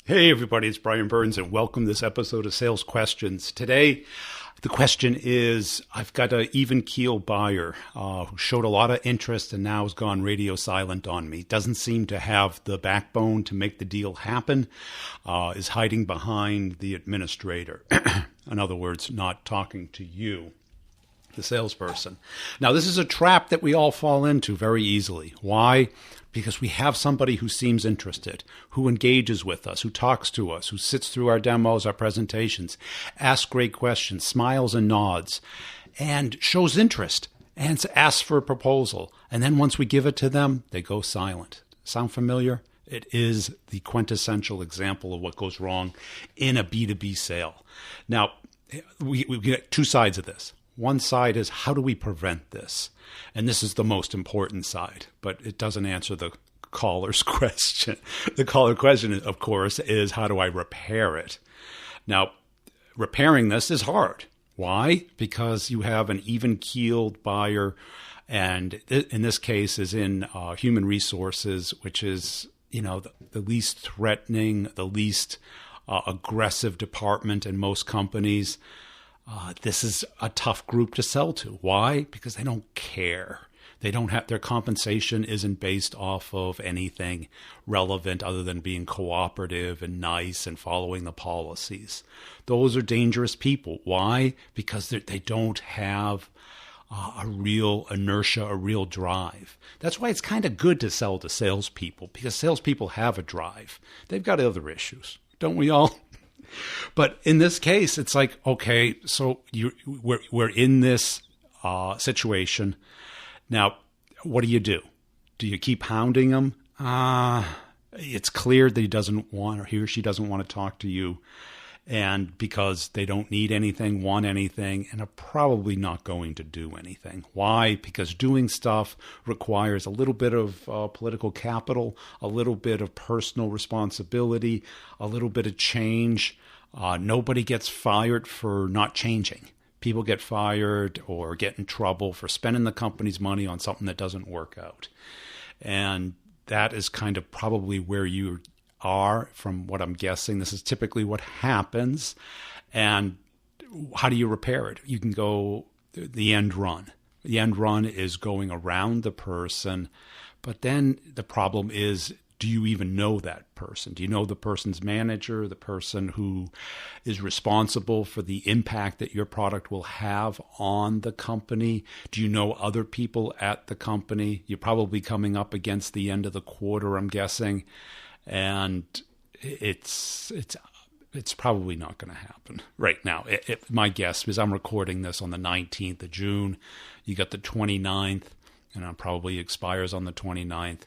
Hey everybody, it's Brian Burns and welcome to this episode of Sales Questions. Today, the question is, I've got an even keel buyer who showed a lot of interest and now has gone radio silent on me. Doesn't seem to have the backbone to make the deal happen, is hiding behind the administrator. In other words, not talking to you, the salesperson. Now, this is a trap that we all fall into very easily. Why? Because we have somebody who seems interested, who engages with us, who talks to us, who sits through our demos, our presentations, asks great questions, smiles and nods, and shows interest, and asks for a proposal. And then once we give it to them, they go silent. Sound familiar? It is the quintessential example of what goes wrong in a B2B sale. Now, we get two sides of this. One side is, how do we prevent this? And this is the most important side, but it doesn't answer the caller's question. The caller question, of course, is how do I repair it? Now, repairing this is hard. Why? Because you have an even-keeled buyer, and in this case is in human resources, which is, the least threatening, the least aggressive department in most companies. This is a tough group to sell to. Why? Because they don't care. They don't have, their compensation isn't based off of anything relevant other than being cooperative and nice and following the policies. Those are dangerous people. Why? Because they don't have a real inertia, a real drive. That's why it's kind of good to sell to salespeople, because salespeople have a drive. They've got other issues. Don't we all? But in this case, it's like, okay, so we're in this situation. Now, what do? Do you keep hounding him? It's clear that he or she doesn't want to talk to you, and because they don't need anything, want anything, and are probably not going to do anything. Why? Because doing stuff requires a little bit of political capital, a little bit of personal responsibility, a little bit of change. Nobody gets fired for not changing. People get fired or get in trouble for spending the company's money on something that doesn't work out. And that is kind of probably where you are, from what I'm guessing. This is typically what happens. And how do you repair it? You can go the end run. The end run is going around the person. But then the problem is, do you even know that person? Do you know the person's manager, the person who is responsible for the impact that your product will have on the company? Do you know other people at the company? You're probably coming up against the end of the quarter, I'm guessing. And it's probably not going to happen right now. My guess is I'm recording this on the 19th of June. You got the 29th, and it probably expires on the 29th.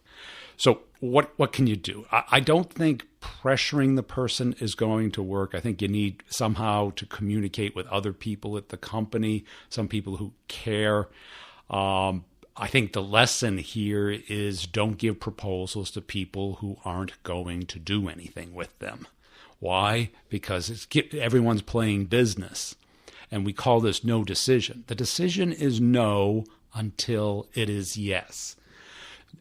So what can you do? I don't think pressuring the person is going to work. I think you need somehow to communicate with other people at the company, some people who care. I think the lesson here is don't give proposals to people who aren't going to do anything with them. Why? Because everyone's playing business, and we call this no decision. The decision is no until it is yes.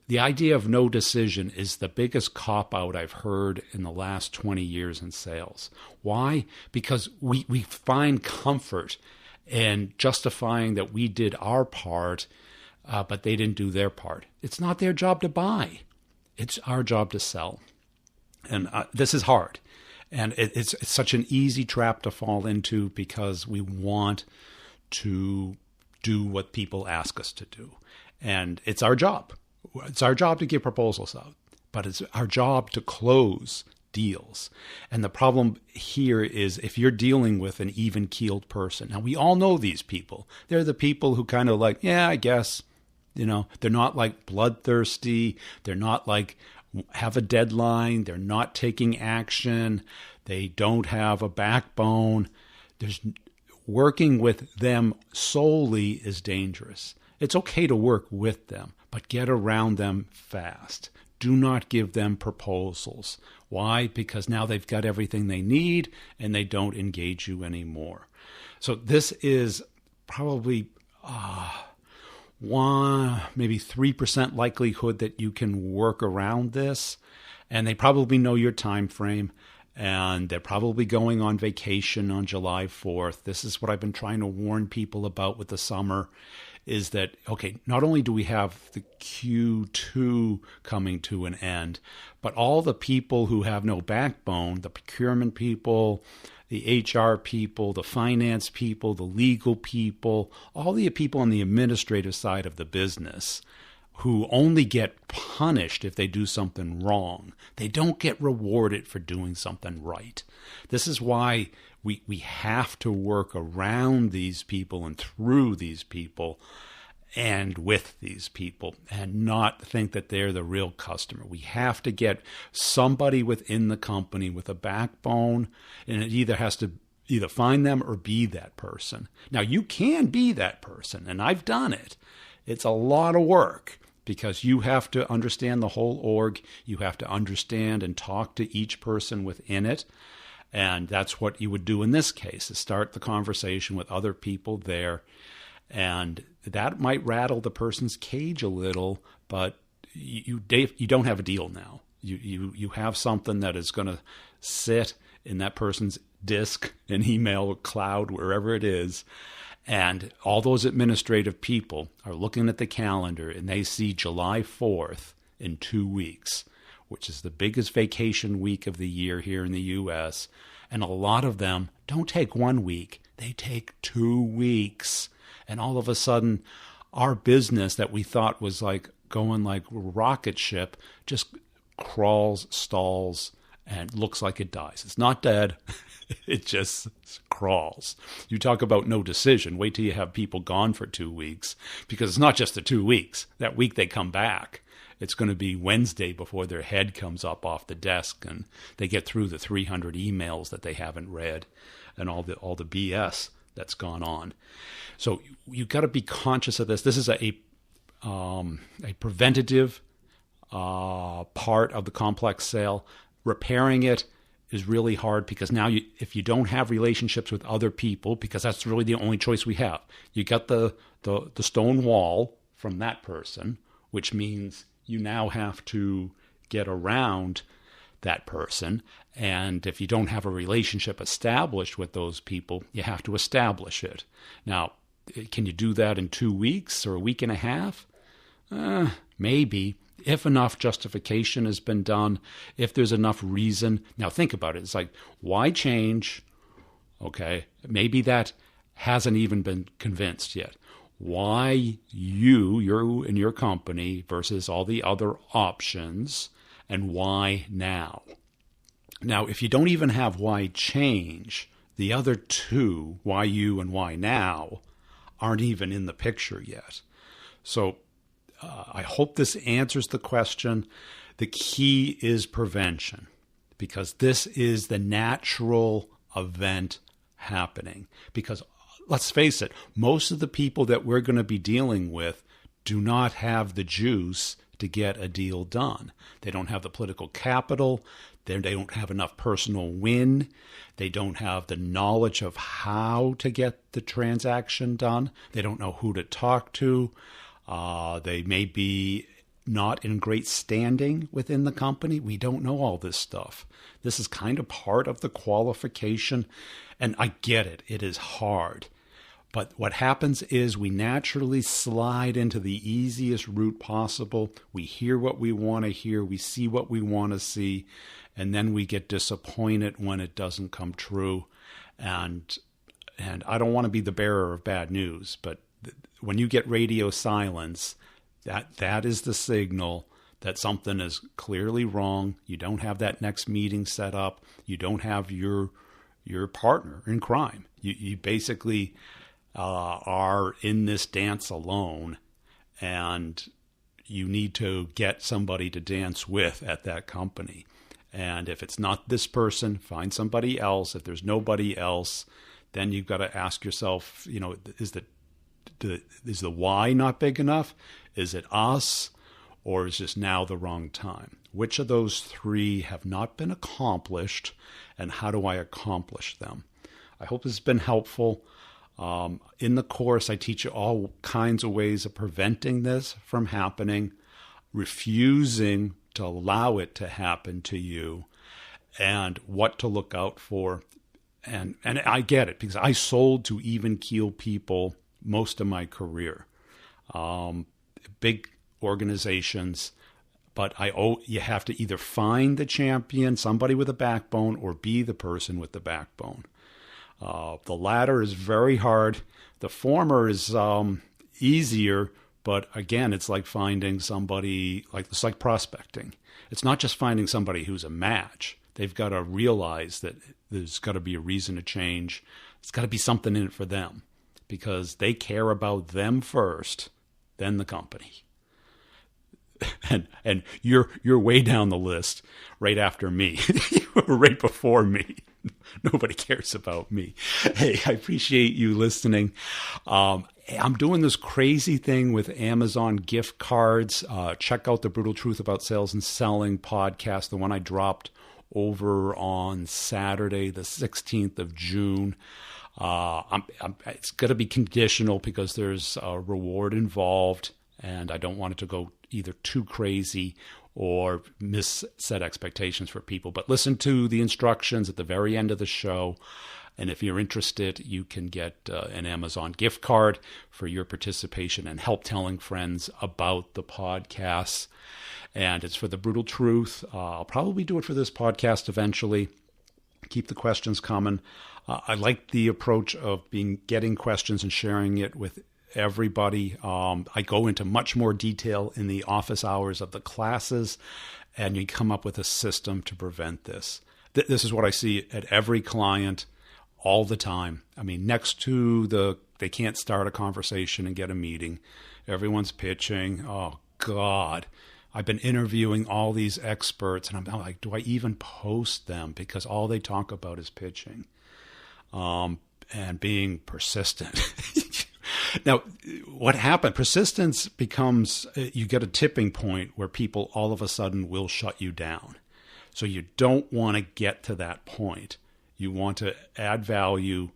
The idea of no decision is the biggest cop-out I've heard in the last 20 years in sales. Why? Because we find comfort in justifying that we did our part, but they didn't do their part. It's not their job to buy. It's our job to sell. And this is hard. And it's such an easy trap to fall into because we want to do what people ask us to do. And it's our job. It's our job to give proposals out, but it's our job to close deals. And the problem here is if you're dealing with an even-keeled person. Now, we all know these people. They're the people who kind of like, yeah, I guess, they're not like bloodthirsty. They're not like have a deadline. They're not taking action. They don't have a backbone. Working with them solely is dangerous. It's okay to work with them, but get around them fast. Do not give them proposals. Why? Because now they've got everything they need and they don't engage you anymore. So this is probably maybe 3% likelihood that you can work around this. And they probably know your time frame. and they're probably going on vacation on July 4th. This is what I've been trying to warn people about with the summer, is that, okay, not only do we have the Q2 coming to an end, but all the people who have no backbone, the procurement people, the HR people, the finance people, the legal people, all the people on the administrative side of the business who only get punished if they do something wrong. They don't get rewarded for doing something right. This is why we have to work around these people and through these people and with these people, and not think that they're the real customer. We have to get somebody within the company with a backbone, and it either has to either find them or be that person. Now, you can be that person, and I've done it. It's a lot of work, because you have to understand the whole org. You have to understand and talk to each person within it. And that's what you would do in this case, is start the conversation with other people there. And that might rattle the person's cage a little, but you don't have a deal now. You have something that is going to sit in that person's disk, an email, or cloud, wherever it is. And all those administrative people are looking at the calendar, and they see July 4th in 2 weeks, which is the biggest vacation week of the year here in the U.S. And a lot of them don't take 1 week, they take 2 weeks. And all of a sudden, our business that we thought was like going like a rocket ship just crawls, stalls, and looks like it dies. It's not dead. It just crawls. You talk about no decision. Wait till you have people gone for 2 weeks, because it's not just the 2 weeks. That week they come back. It's going to be Wednesday before their head comes up off the desk and they get through the 300 emails that they haven't read and all the BS that's gone on. So you've got to be conscious of this. This is a preventative part of the complex sale. Repairing it is really hard, because now if you don't have relationships with other people, because that's really the only choice we have. You got the stone wall from that person, which means you now have to get around that person. And if you don't have a relationship established with those people, you have to establish it. Now, can you do that in 2 weeks or a week and a half? Maybe, if enough justification has been done, if there's enough reason. Now, think about it. It's like, why change? Okay, maybe that hasn't even been convinced yet. Why you and your company versus all the other options, and why now? Now, if you don't even have why change, the other two, why you and why now, aren't even in the picture yet. So I hope this answers the question. The key is prevention, because this is the natural event happening. Because let's face it, most of the people that we're going to be dealing with do not have the juice to get a deal done. They don't have the political capital. They don't have enough personal win. They don't have the knowledge of how to get the transaction done. They don't know who to talk to. They may be not in great standing within the company. We don't know all this stuff. This is kind of part of the qualification. And I get it. It is hard. But what happens is we naturally slide into the easiest route possible. We hear what we want to hear. We see what we want to see. And then we get disappointed when it doesn't come true. And I don't want to be the bearer of bad news, but when you get radio silence, that is the signal that something is clearly wrong. You don't have that next meeting set up. You don't have your partner in crime. You basically are in this dance alone, and you need to get somebody to dance with at that company. And if it's not this person, find somebody else. If there's nobody else, then you've got to ask yourself, is the why not big enough? Is it us? Or is this now the wrong time? Which of those three have not been accomplished, and how do I accomplish them? I hope this has been helpful. In the course, I teach you all kinds of ways of preventing this from happening, refusing to allow it to happen to you, and what to look out for. And I get it because I sold to even keel people most of my career, big organizations. But you have to either find the champion, somebody with a backbone, or be the person with the backbone. The latter is very hard. The former is easier, but again, it's like finding somebody, it's like prospecting. It's not just finding somebody who's a match. They've got to realize that there's got to be a reason to change. It's got to be something in it for them because they care about them first, then the company. And you're way down the list right after me. You were right before me. Nobody cares about me. Hey, I appreciate you listening. I'm doing this crazy thing with Amazon gift cards. Check out the Brutal Truth About Sales and Selling podcast, the one I dropped over on Saturday, the 16th of June. It's going to be conditional because there's a reward involved, and I don't want it to go either too crazy or set expectations for people. But listen to the instructions at the very end of the show. And if you're interested, you can get an Amazon gift card for your participation and help telling friends about the podcasts. And it's for the Brutal Truth. I'll probably do it for this podcast eventually. Keep the questions coming. I like the approach of getting questions and sharing it with everybody. I go into much more detail in the office hours of the classes, and you come up with a system to prevent this. This is what I see at every client all the time. I mean, next to they can't start a conversation and get a meeting. Everyone's pitching. Oh, God. I've been interviewing all these experts, and I'm like, do I even post them? Because all they talk about is pitching and being persistent. Now, what happened? Persistence becomes, you get a tipping point where people all of a sudden will shut you down. So you don't want to get to that point. You want to add value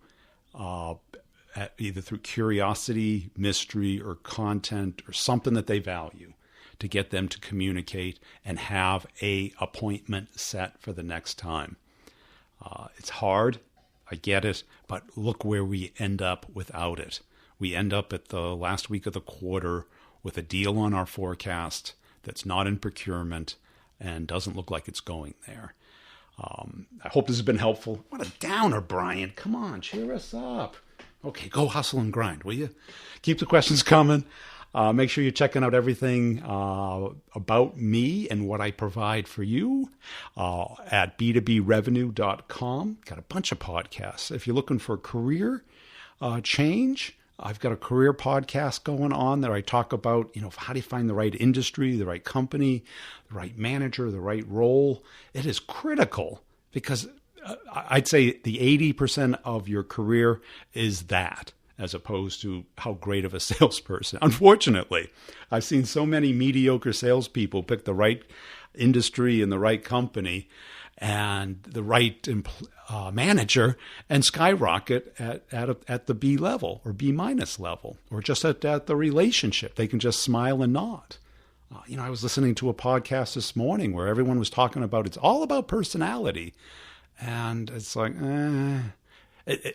either through curiosity, mystery, or content, or something that they value to get them to communicate and have a appointment set for the next time. It's hard. I get it. But look where we end up without it. We end up at the last week of the quarter with a deal on our forecast that's not in procurement and doesn't look like it's going there. I hope this has been helpful. What a downer, Brian. Come on, cheer us up. Okay, go hustle and grind, will you? Keep the questions coming. Make sure you're checking out everything about me and what I provide for you at b2brevenue.com. Got a bunch of podcasts. If you're looking for career change, I've got a career podcast going on that I talk about, how do you find the right industry, the right company, the right manager, the right role. It is critical because I'd say the 80% of your career is that, as opposed to how great of a salesperson. Unfortunately, I've seen so many mediocre salespeople pick the right industry and the right company and the right manager and skyrocket at the B level or B minus level, or just at the relationship. They can just smile and nod. I was listening to a podcast this morning where everyone was talking about it's all about personality. And it's like,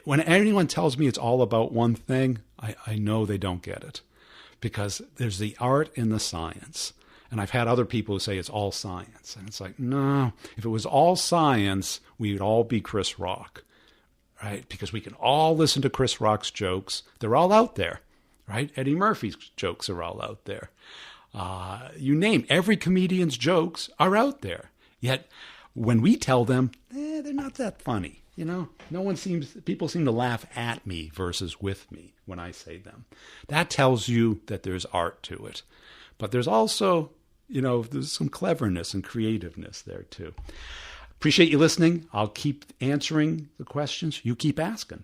when anyone tells me it's all about one thing, I know they don't get it, because there's the art and the science. And I've had other people who say it's all science. And it's like, no, if it was all science, we would all be Chris Rock, right? Because we can all listen to Chris Rock's jokes. They're all out there, right? Eddie Murphy's jokes are all out there. You name every comedian's jokes are out there. Yet when we tell them, they're not that funny. People seem to laugh at me versus with me when I say them. That tells you that there's art to it. But there's also, there's some cleverness and creativeness there too. Appreciate you listening. I'll keep answering the questions. You keep asking.